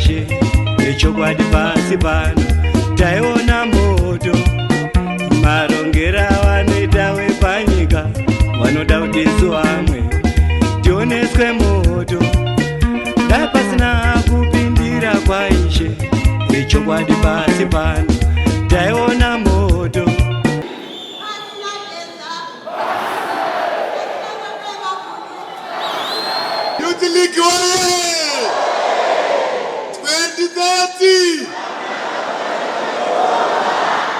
kwaishe echokwadi pasi pano taiona moto marongera vanoita wepanyika vanoda kudesu vamwe tioneswe moto dai pasina kupindira kwaishe echokwadi pasi pano taiona moto. Youth 2030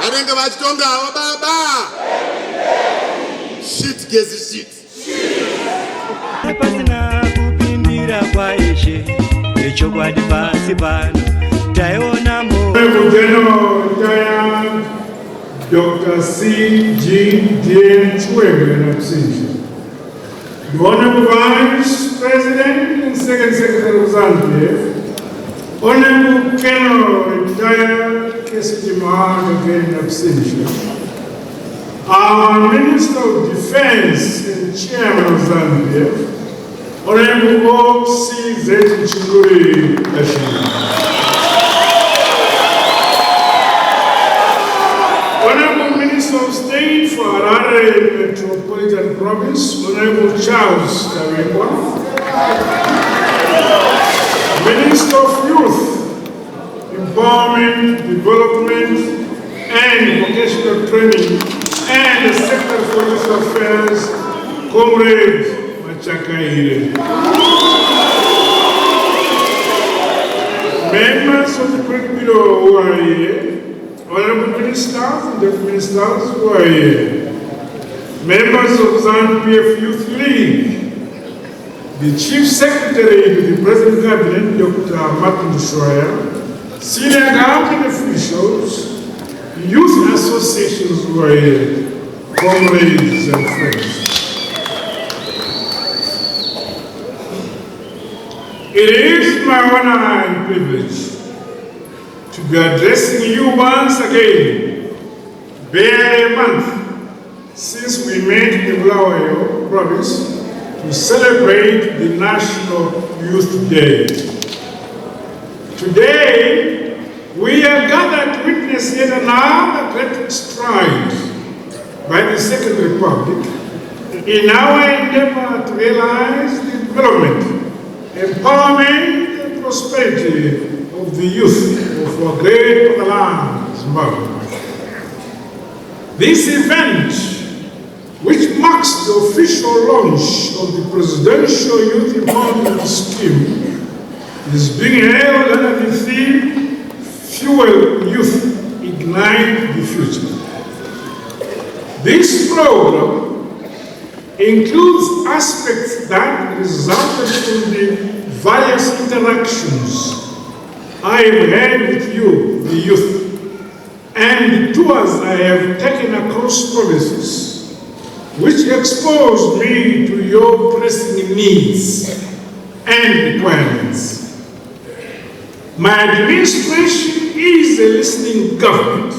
vanenge vachitongawo baba shit Geza shit pasina kupindira kwaishe echokwadi pasi pano taiona moto. Dr. C.G.D. Chwebe the Honorable Vice President and Second Secretary of Zanu PF, Honorable Colonel Retired K.C. again in absentia, our Minister of Defense and Chairman of Zanu PF, Honorable O.C.Z. Chiguri Ashina. Honorable Minister of State for Harare Metropolitan Province, Honorable Charles Karekwa. Minister of Youth, Empowerment, Development, and Vocational Training, and the Secretary for Youth Affairs, Comrade Machakaire. Members of the Great Bureau who are here, Honorable Ministers and Deputy Ministers who are here, members of Zanu PF Youth League, the Chief Secretary to the President Cabinet, Dr. Martin Shoya, senior government officials, youth associations who are here, comrades and friends. It is my honor and privilege to be addressing you once again, barely a month since we met in Bulawayo province to celebrate the National Youth Day. Today, we are gathered to witness yet another great stride by the Second Republic in our endeavor to realize the development, empowerment, and prosperity of the youth of our great motherland, Zimbabwe. This event, which marks the official launch of the Presidential Youth Empowerment Scheme, is being held under the theme, Fuel Youth, Ignite the Future. This program includes aspects that resulted from the various interactions I have had with you, the youth, and the tours I have taken across provinces, which exposed me to your pressing needs and requirements. My administration is a listening government.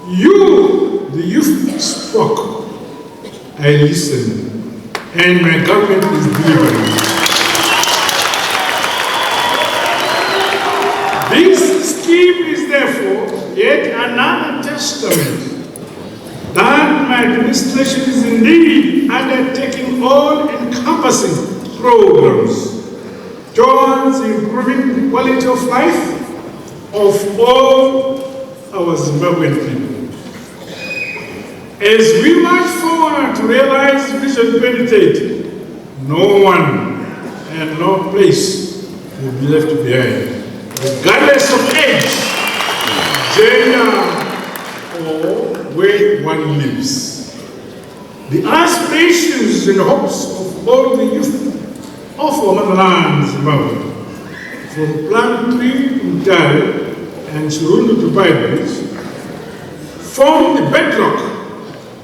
You, the youth, spoke. I listened, and my government is delivering. This scheme is therefore yet another testament that my administration is indeed undertaking all-encompassing programs towards improving the quality of life of all our Zimbabwean people. As we march forward to realize Vision 2030, no one and no place will be left behind, regardless of age, gender, or where one lives. The aspirations and hopes of all the youth of our motherland, Zimbabwe, from Plumtree to Mutare and Chirundu to Beitbridge, form the bedrock,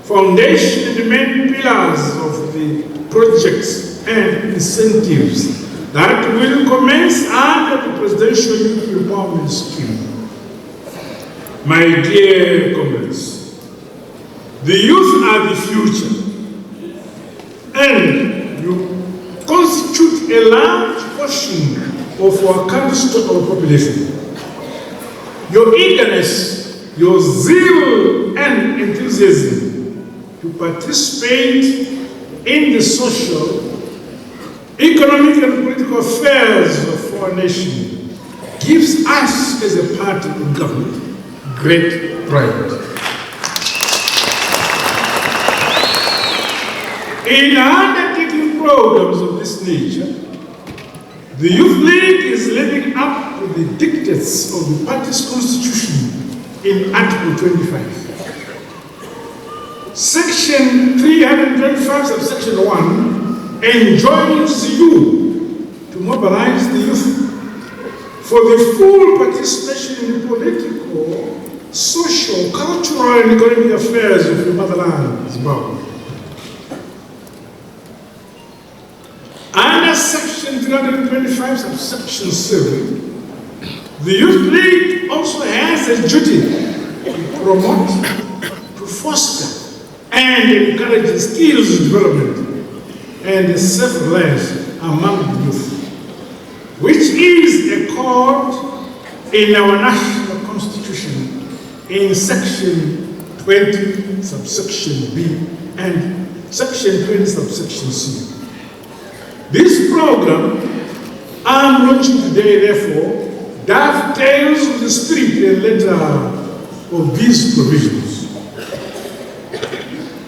foundation and the main pillars of the projects and incentives that will commence under the Presidential Youth Empowerment Scheme. My dear comrades, the youth are the future, and you constitute a large portion of our country's total population. Your eagerness, your zeal and enthusiasm to participate in the social, economic and political affairs of our nation gives us as a party in government great pride. In undertaking programs of this nature, the Youth League is living up to the dictates of the party's constitution in Article 25. Section 325, subsection 1, enjoins you to mobilize the youth for the full participation in the political, social, cultural, and economic affairs of the motherland, Zimbabwe. Under Section 325, subsection 7, the Youth League also has a duty to promote, to foster, and encourage skills development and self-reliance among the youth, which is a code in our national constitution in Section 20, subsection B, and Section 20, subsection C. This program I'm launching today, therefore, dovetails with the spirit and letter of these provisions.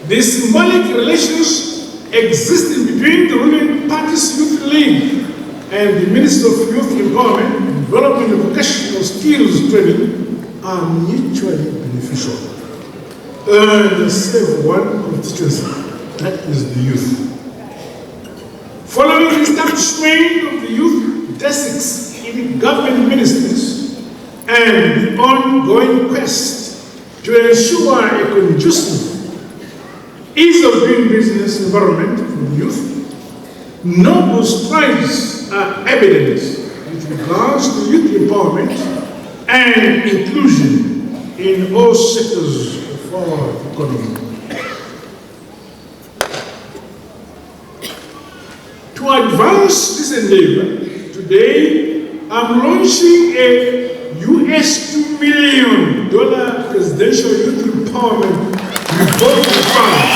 The symbolic relations existing between the ruling party's Youth League and the Minister of Youth Empowerment, Development and Vocational Skills Training are mutually beneficial and serve one constituency, that is the youth. Following the establishment of the youth desks in government ministries and the ongoing quest to ensure a conducive, ease of doing business environment for the youth, noble strides are evident with regards to youth empowerment and inclusion in all sectors of our economy. To advance this endeavor, today I'm launching a $2 million presidential youth empowerment revolving fund,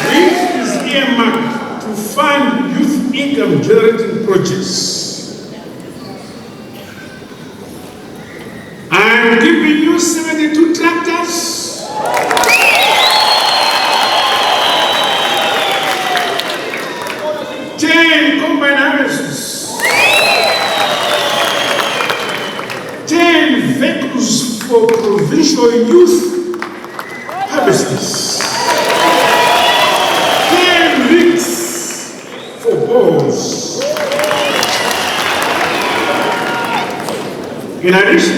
which is earmarked to fund youth income generating projects. I'm giving you 72 tractors, 10 combine harvests, 10 vehicles for provincial youth harvests, 10 rigs for balls. In addition,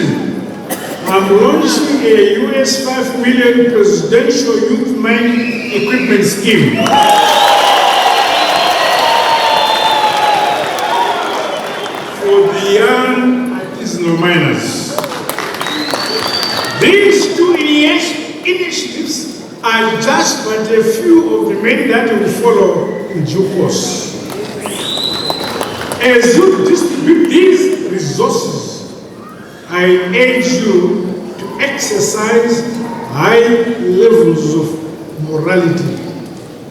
I'm launching a $5 million presidential youth mining equipment scheme. For the young artisanal miners. These two initiatives are just but a few of the many that will follow in due course. As you distribute these resources, I urge you to exercise high levels of morality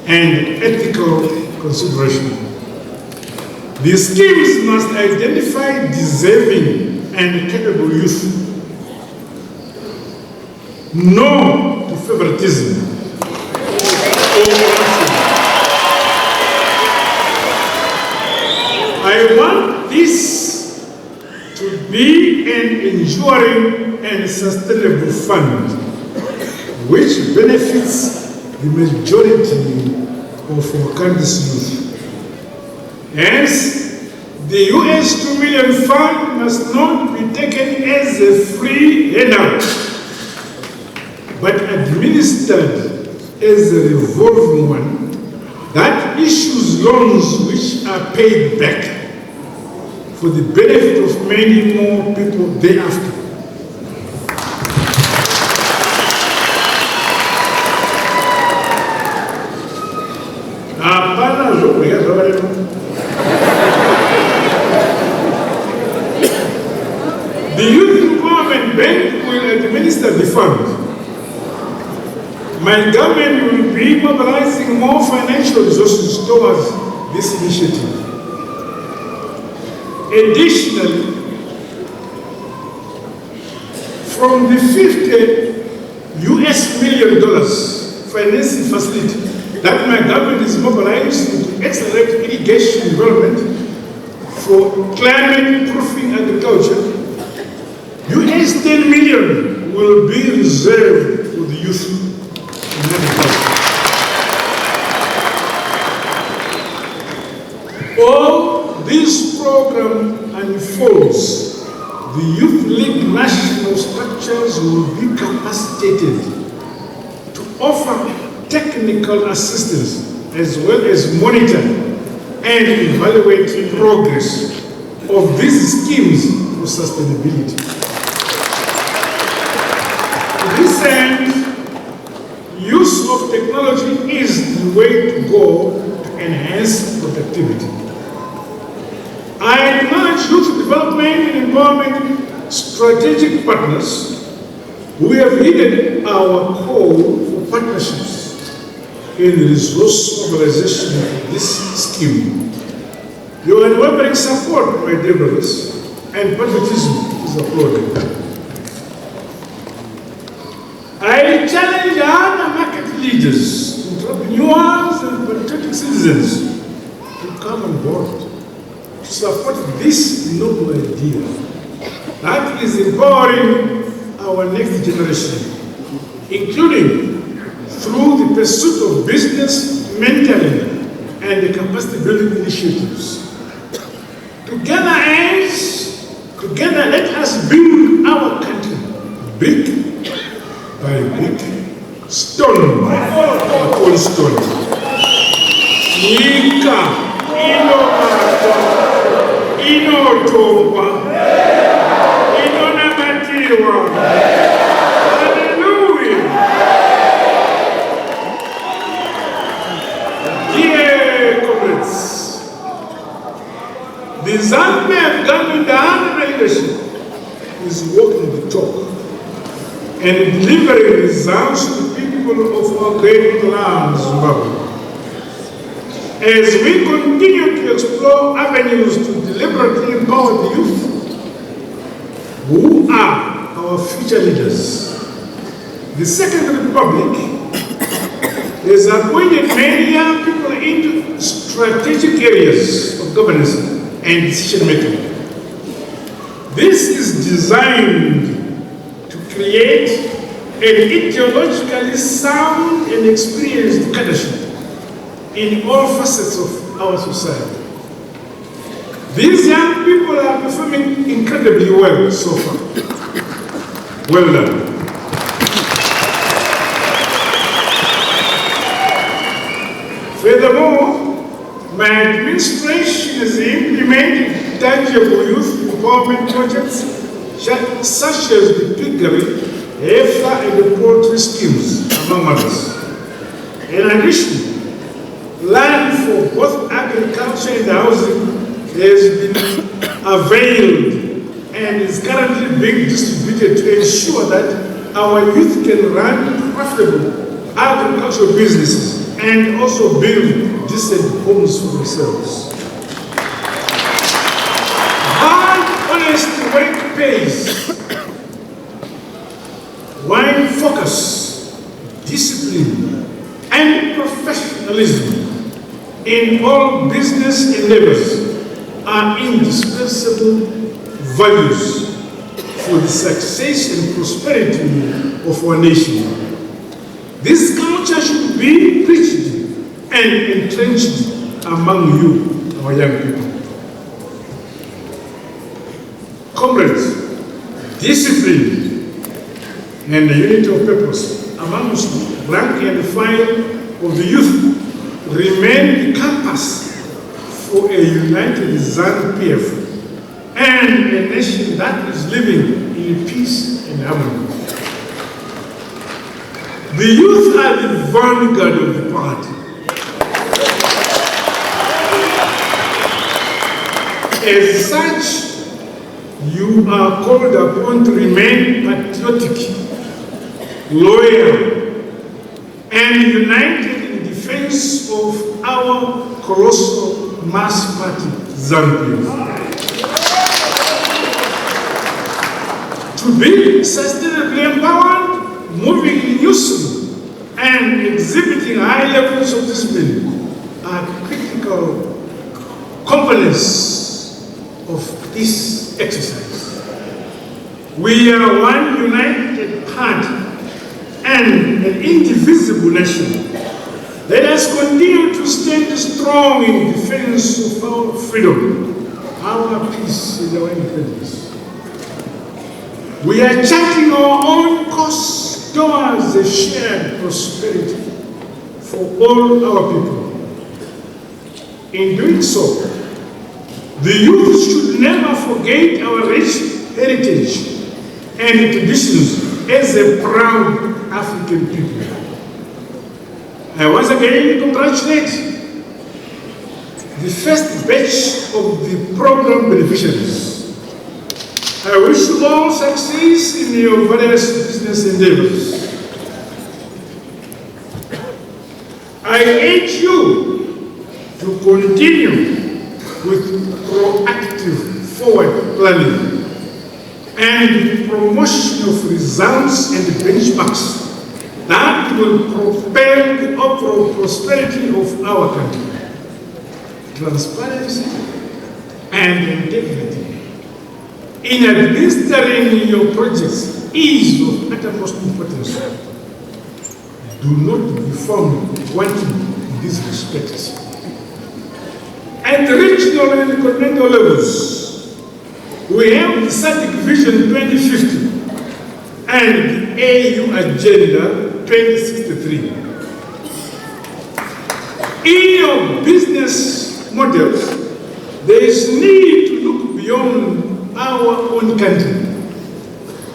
and ethical consideration. The schemes must identify deserving and capable youth. No to favoritism or corruption. I want this to be an enduring and sustainable fund which benefits the majority of our country's youth. Hence, the $2 million fund must not be taken as a free handout, but administered as a revolving one that issues loans which are paid back for the benefit of many more people thereafter. The Youth Empowerment Bank will administer the fund. My government will be mobilizing more financial resources towards this initiative. Additionally, from the $50 million financing facility that my government is mobilizing to accelerate irrigation development for climate-proofing agriculture, $10 million will be reserved for the youth in agriculture. All this program unfolds, the Youth League national structures will be capacitated to offer technical assistance as well as monitor and evaluate progress of these schemes for sustainability. To this end, use of technology is the way to go to enhance productivity. I acknowledge youth development and empowerment strategic partners who have heeded our call for partnerships in resource mobilization of this scheme. Your unwavering support, my dear brothers, and patriotism is applauded. I challenge other market leaders, entrepreneurs, and patriotic citizens to come on board to support this noble idea that is empowering our next generation, including through the pursuit of business, mentoring, and the capacity building initiatives. Together let us build our country big by big, stone by stone. Nika, Inotoba, Inonamatiwa. Hallelujah. Dear comrades, the Zanu PF government under leadership is walking the talk and delivering results to the people of our great land, Zimbabwe. As we continue to explore avenues to deliberately empower the youth, who are our future leaders, the Second Republic has appointed many young people into strategic areas of governance and decision-making. This is designed to create an ideologically sound and experienced cadre in all facets of our society. These young people are performing incredibly well so far. Well done. Furthermore, my administration is implementing tangible youth empowerment projects such as the piggery, heifer, and the poultry schemes, among others. In addition, land for both agriculture and housing has been availed and is currently being distributed to ensure that our youth can run profitable agricultural businesses and also build decent homes for themselves. Hard, honest work pays. While focus, discipline, and professionalism in all business endeavors are indispensable values for the success and prosperity of our nation. This culture should be preached and entrenched among you, our young people. Comrades, discipline and the unity of purpose amongst rank and file of the youth remain the compass for a united Zanu PF and a nation that is living in peace and harmony. The youth are the vanguard of the party. As such, you are called upon to remain patriotic, loyal, and united in defense of our colossal mass party, Zanu PF. To be sustainably empowered, moving in unison, and exhibiting high levels of discipline are critical components of this exercise. We are one united party and an indivisible nation. Let us continue to stand strong in defense of our freedom, our peace, and our independence. We are charting our own course towards a shared prosperity for all our people. In doing so, the youth should never forget our rich heritage and traditions as a proud African people. I once again congratulate the first batch of the program beneficiaries. I wish you all success in your various business endeavors. I urge you to continue with proactive forward planning and promotion of results and benchmarks that will propel the overall prosperity of our country. Transparency and integrity in administering your projects is of utmost importance. Do not be found wanting in this respect. At the regional and continental levels, we have the SADC Vision 2050 and the AU Agenda 2063. In your business models, there is need to look beyond our own country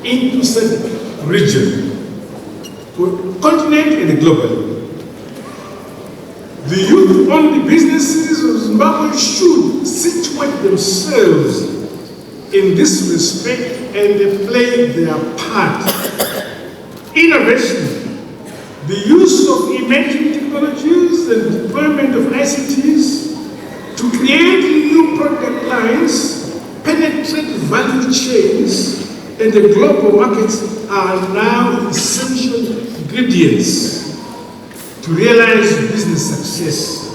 into SADC region, continent and global. The youth-owned businesses of Zimbabwe should situate themselves in this respect and play their part. Innovation, the use of emerging technologies and deployment of ICTs to create new product lines, penetrate value chains, and the global markets are now essential ingredients to realize business success.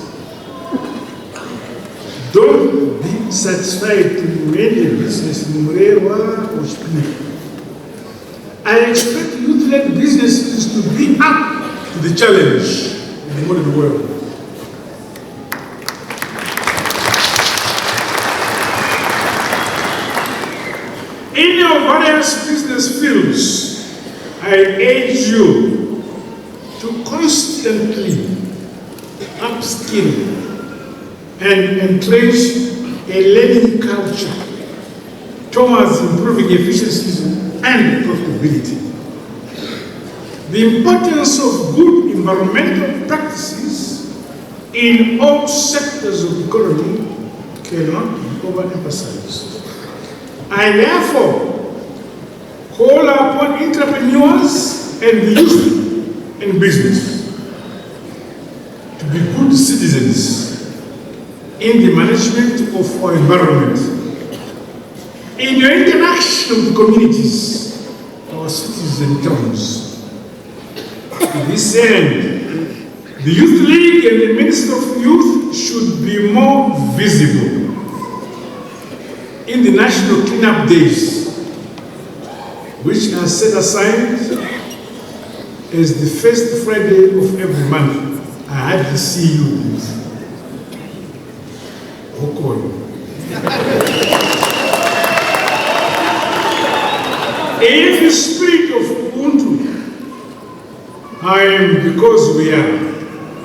Don't be satisfied to remain a business in Murewa or Spinner. I expect youth-led businesses to be up to the challenge in the modern world. In your various business fields, I urge you to constantly upskill and entrench a learning culture towards improving efficiencies and profitability. The importance of good environmental practices in all sectors of the economy cannot be overemphasized. I therefore call upon entrepreneurs and the youth in business to be good citizens in the management of our environment, in your interaction with communities, our cities and towns. To this end, the Youth League and the Minister of Youth should be more visible in the National Cleanup Days, which are set aside as the first Friday of every month. I had to see you, youth. In the spirit of Ubuntu, I am because we are.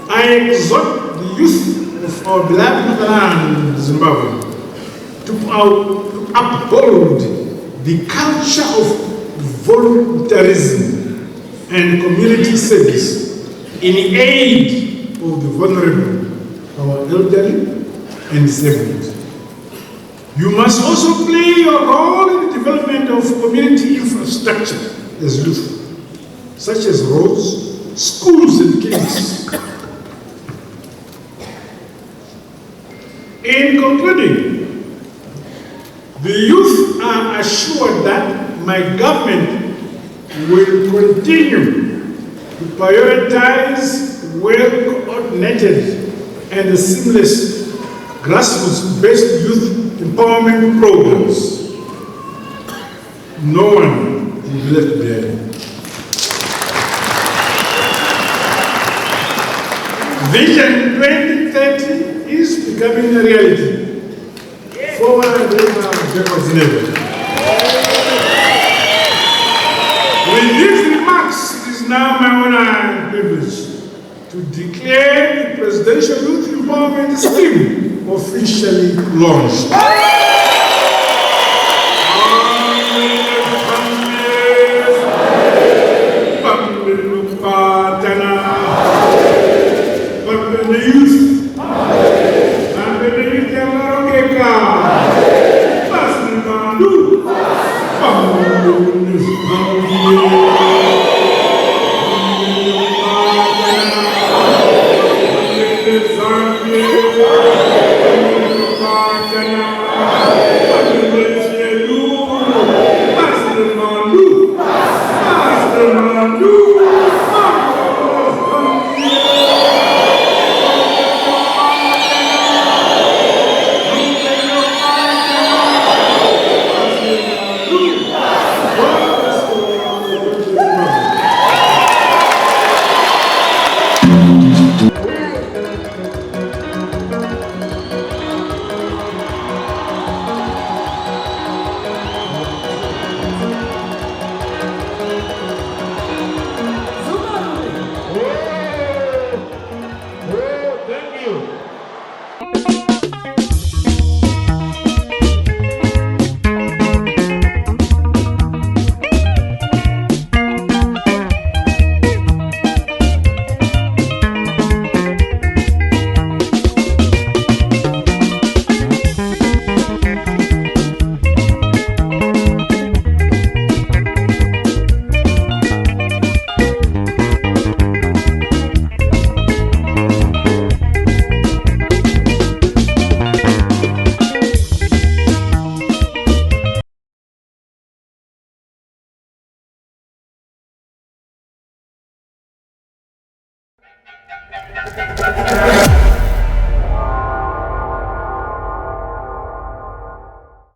I exhort the youth of our beloved land, Zimbabwe, to uphold the culture of voluntarism and community service in aid of the vulnerable, our elderly and disabled. You must also play your role in the development of community infrastructure as youth, such as roads, schools, and clinics. In concluding, the youth are assured that my government will continue to prioritize well-coordinated and seamless grassroots-based youth empowerment programs. No one will be left behind. Vision 2030 is becoming a reality. Forward and backwards never. With these remarks, it is now my honor and privilege to declare the Presidential Youth Empowerment Scheme officially launched. Zanu PF.